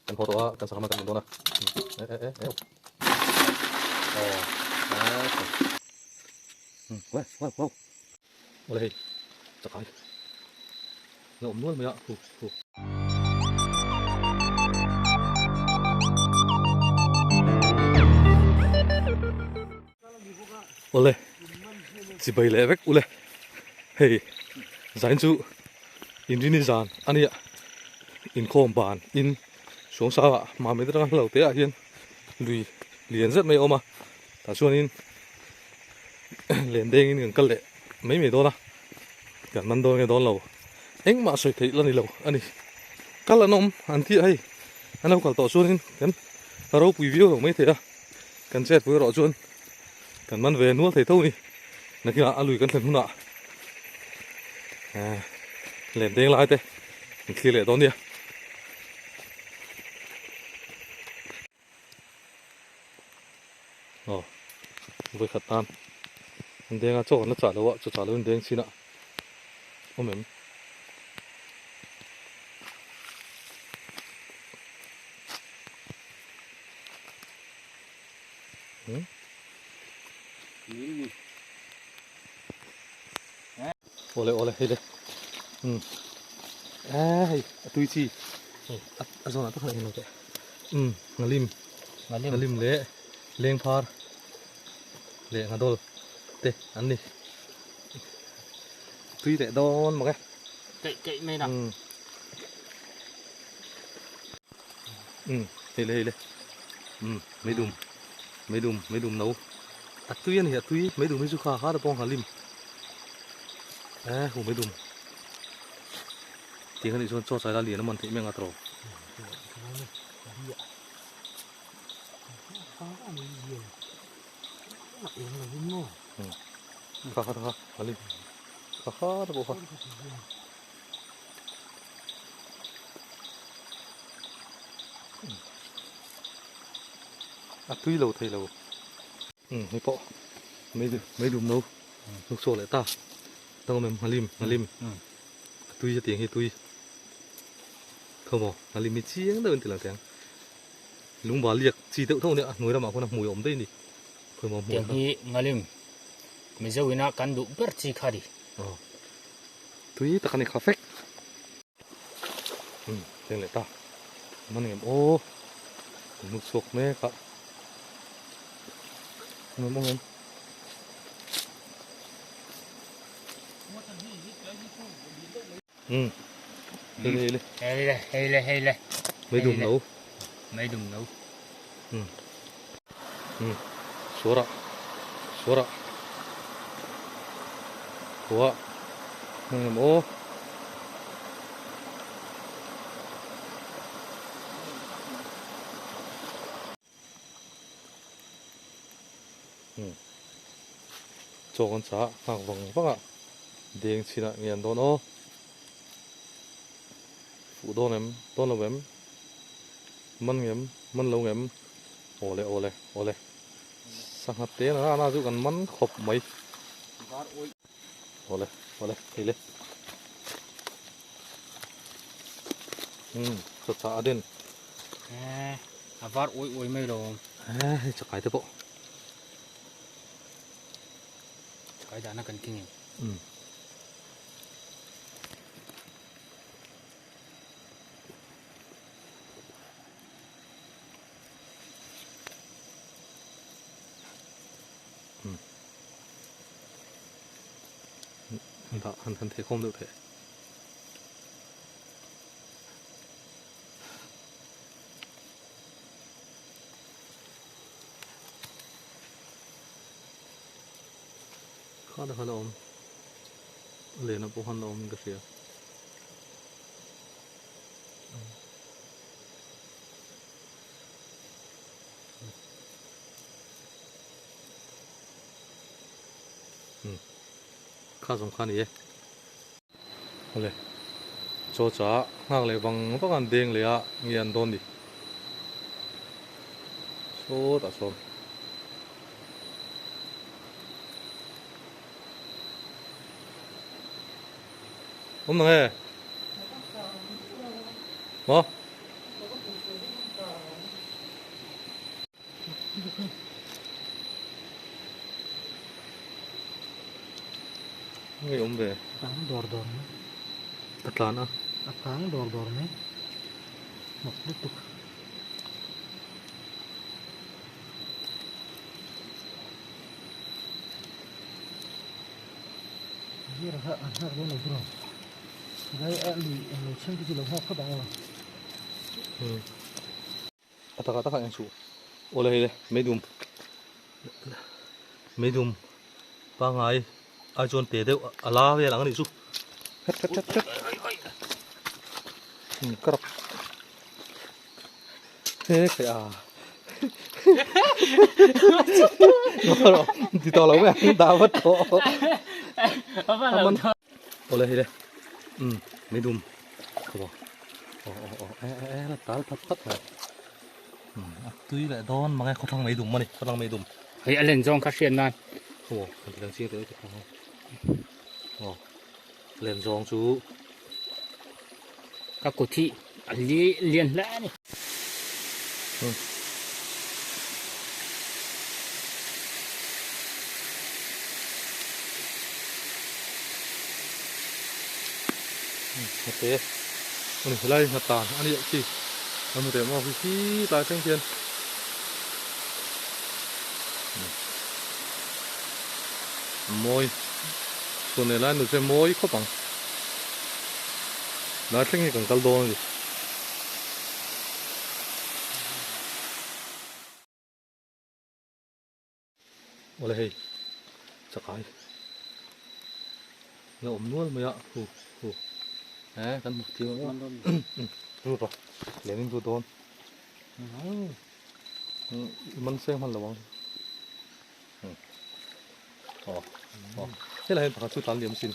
กันพอตัวกันสามารถกันตัวนะว้าวอะไรจะขายเราอมนวดไหมอ่ะถูกโอ้เลยสิไปเลยเวกโอ้เลยเฮ้ยสายจูอินดินิซานอันนี้อินโคมบานอินช่วงเช้ามาไม่ได้เราเตะเฮียนลุยเรียนเสร็จไม่ออกมาแต่ช่วงนี้เรียนเด้งนี่กันเลยไม่โดนนะกันมันโดนกันโดนเราเอ็งมาสวยที่แล้วนี่เราอันนี้กันละน้องอันที่ไอ้อันเราก็ต่อช่วงนี้กันเราปุยวิวของไม่เถอะกันเจ็ดปุยรอช่วงกันมันเวนัวเถอะเท่านี้นักกีฬาลุยกันถึงหุ่นอ่ะเล่นเด้งลายเต้คือเล่นตอนเนี้ยอ๋อไปขัดตามเด้งอ่ะโจ้กันแล้วจ่าแล้ววะจ่าแล้วเด้งสินะโอ้เหม็นโอ้เลยเฮ้ยเลยเฮ้ยตุยชีอ่ะส่วนนั้นต้องอะไรเนาะเต้งาลิมเละเลี้ยงพาร์เละงาโดลเต้อันนี้ตุยเตะโดนมั้งไงเกะไม่หนักเฮ้ยเลยไม่ดุมเนาะอ่ะตุยอันนี้อ่ะตุยไม่ดุมไม่สุขาหาตะปองหาลิมผมไม่ดุมที่เขาดิฉันชอบใส่ลาเลียนมันที่ไม่งาตรอข้าฮาลิมข้าตะปองอ่ะตุยเราเทเราไม่พอไม่ดุมเนาะลูกโซ่เลยตาต้องเอาฮาลิมตุยจะเตียงให้ตุยเขาบอกฮาลิมมีเชียงเดินตีหลังเตียงลุงบอกเรียกชีเต้าเท่านี้หน่วยละหมาคนน่ะหมวยอมได้นี่เพิ่มมาหมวย เตียงที่งาลิมไม่ใช่วินากันดุเปิดชีขาดีตุยตะกันในคาเฟ่เตียงเลยตามันเงี้ยโอ้มุกสกแม่ครับมันมองเห็นเฮ้ยไม่ดุมเนาะชัวร์หัวมันโอ้โจกันซะหากวังฟังอ่ะเด้งชินะเงียนโดนโอ้ฟูโดนเอ็มโดนเราเอ็มมันเอ็มมันเราเอ็มโอเลยสังหัดเตี้ยนะน่าจะกันมันขบไหมโอเลยเฮ้ยเลยสุดท้ายเด่นอาฟาร์โอ้ยไม่ลงจะขายเถอะปะขายด้านนักกันกิ้งหันเทคมดูเถอะข้าเดินอมเลยนะพวกฮันอมก็เสียข้าสำคัญอีกเลยโจจ้าหากเลยวังต้องการเด้งเลยอะเงียนโดนดิโซตัดโซผมนั่งไงหมอ Ngay om về Táng đỏ đỏ này. thật là nó Táng đỏ đỏ này. Một tiếp tục. Đây là hạ đây là bro. Đây em đi xem cái gì là họ các bạn ơi. tất cả anh chủ ô đây mấy đùm ba ngày ai chọn tiền đâu ala về lăng này su hết cắt thế cái à nó thì tao lâu vậy tao vất to ô đây mấy đùm không nó tao thật rồi tuy lại đón mà nghe có thằng mấy đùm mà này có thằng mấy đùm Hãy lên trong các chuyện này. ồ còn đang chia tới cái thằng ồ lên giòn chú Các cổ thị liền lẽ này. thế mình phải lấy hạt tàn ăn địa chi ăn một điểm vào khi tại thanh thiên môiส่วนnày là nó sẽ môi khó bằng nói thanh như càng cao đô gì ô đây chắc ai nó ốm nuốt mày ạ đấy cần một chiều nữa rút rồi lấy lên rút đôn mình xem hoàn là bằng thế là hiện tại tôi tán liềm xin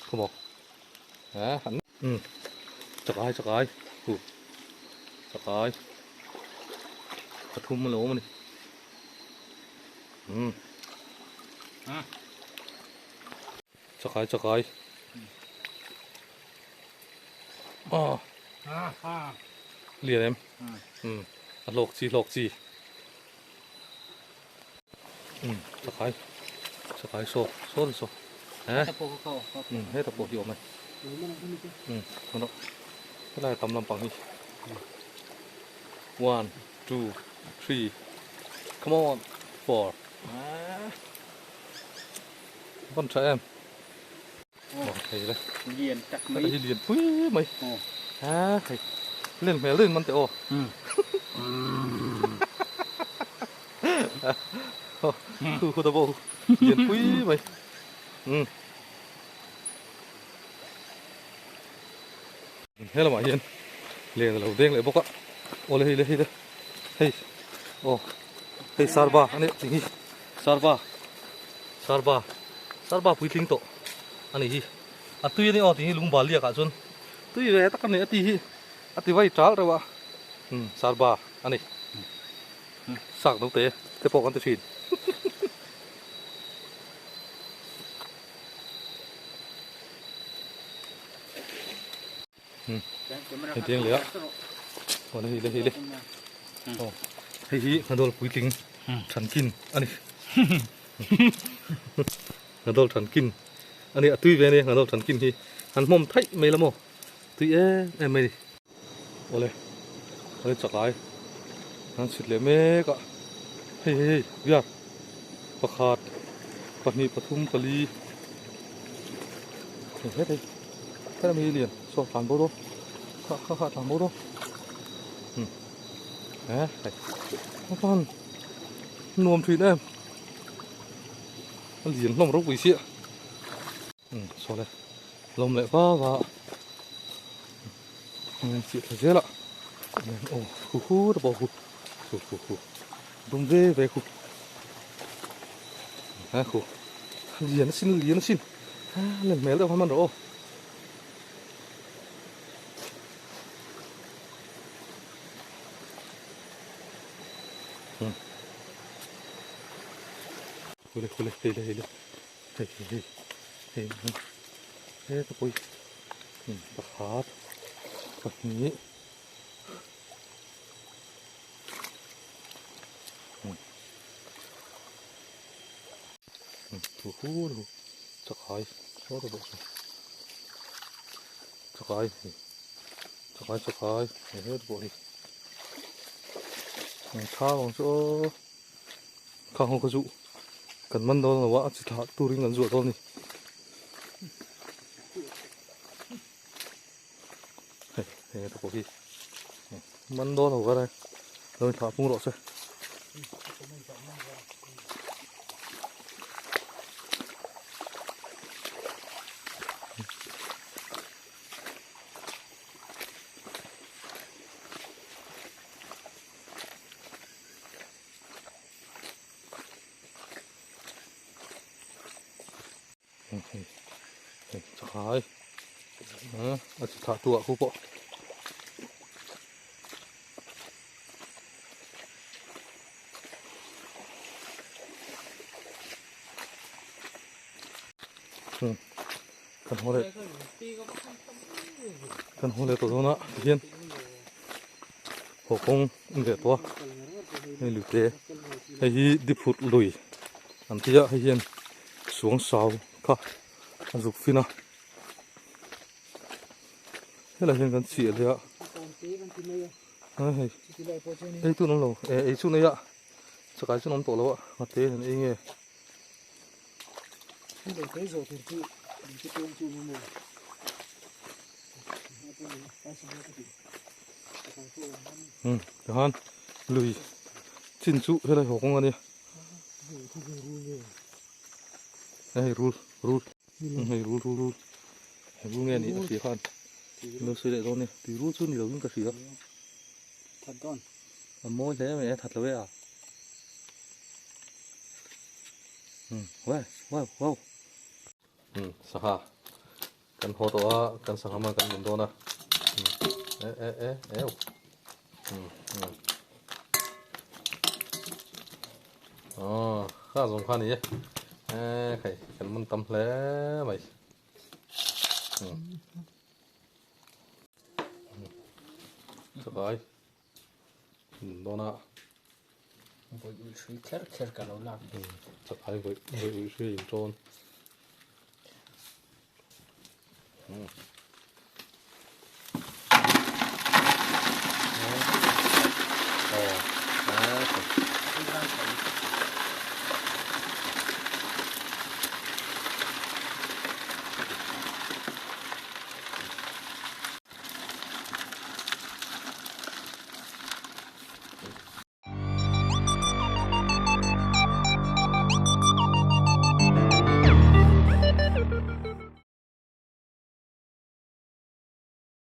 không bỏ hẳn chắc ai chắc ai thật thum mà lỗ mà này chắc ai liền em lộc gì chắc ai số hả hết tập bộ hiệu này không đâu cái này tầm làm bằng đi 1 2 3 come on 4 con trai em thầy đây Liền chắc cái mấy. gì liền quý mày thầy lên mẹ lênมันแต่ ô khu tao bộ liền quý mày thế là mọi nhiên liền đầu tiên lại bốc á ô đây hey ô hey sarba anh ấy gì sarba quý tính tổ anh ấy gì tuy này thì lùng bali cả chun tuy về tất cả này thì vay trả rồi bà sarba anh ấy sạc đâu thế bộ con tôi xin cái tiếng lửa còn đây hey ngân đôi quý tính thần kinh anh ấy ngân đôi thần kinh anh ấy tuy về này ngân đôi thần kinh thì hắn mồm thấy mấy lắm mồ tuy em mày ôi chặt lại hắn xịt lấy mê cả hey việc bạc hạt bạc nhị bạc thum bạc ly hết đi cái là mấy liền so phản bố đâu khá phản bố đâu nè các con nuông thuyền em nó liền lông rốc bị xịa so đây lông lại và xịt là dễ lạ khu nó bỏ khu đúng về khu khu liền nó xin lần mẹ đâu mà rồi đây hey tập bôi bạc hạt แบบนี้โอ้โหจะขายชอบตัวจะขายจะขายเฮ้ยตัวนี้ข้าวของโซ่ข้าวของกระจุกันมันโดนหรือว่าจิตหาตูริงกันจุดตอนนี้เฮ้ยตัวพี่มันโดนหรือว่าอะไรเราถามพวกเราใช่จะขายอาจิตหาตัวคู่ปะกันหัวเลยกันหัวเลยตัวนั้นเฮียนหัวคงเดือดตัวให้หลุดเตะให้ดิฟุตลุยอันที่จะให้เฮียนสวงสาวค่ะอันสุกฟินะให้เราเห็นกันเสียเลยอ่ะเฮ้ยไอ้ตัวนั้นเราไอ้ชุดนี้อ่ะสกายชุดน้ำตกแล้วอ่ะมาเตะเห็นเองไง Để cái rồi thì chị cái tên chị như này ดี๋ยวฮันลุยชิ้นจุให้เราหกกันเนี่ยให้รูให้รูเนี่ยนี่สีขันเราซื้อได้ตอนนี้ตีรูชุดนี่เราวิ่งกระสีอ่ะ thật con มันโม้ใช่ไหมถัดเลยอ่ะว้าวสหกันพอตัวกันสหมากันเหมือนตัวนะอ๋อข้าสงครามนี่ใครกันมันตำแล้วไหมสบายตัวนะ bồi suy khét cả lâu lắmสบายไปช่วยยิงโจร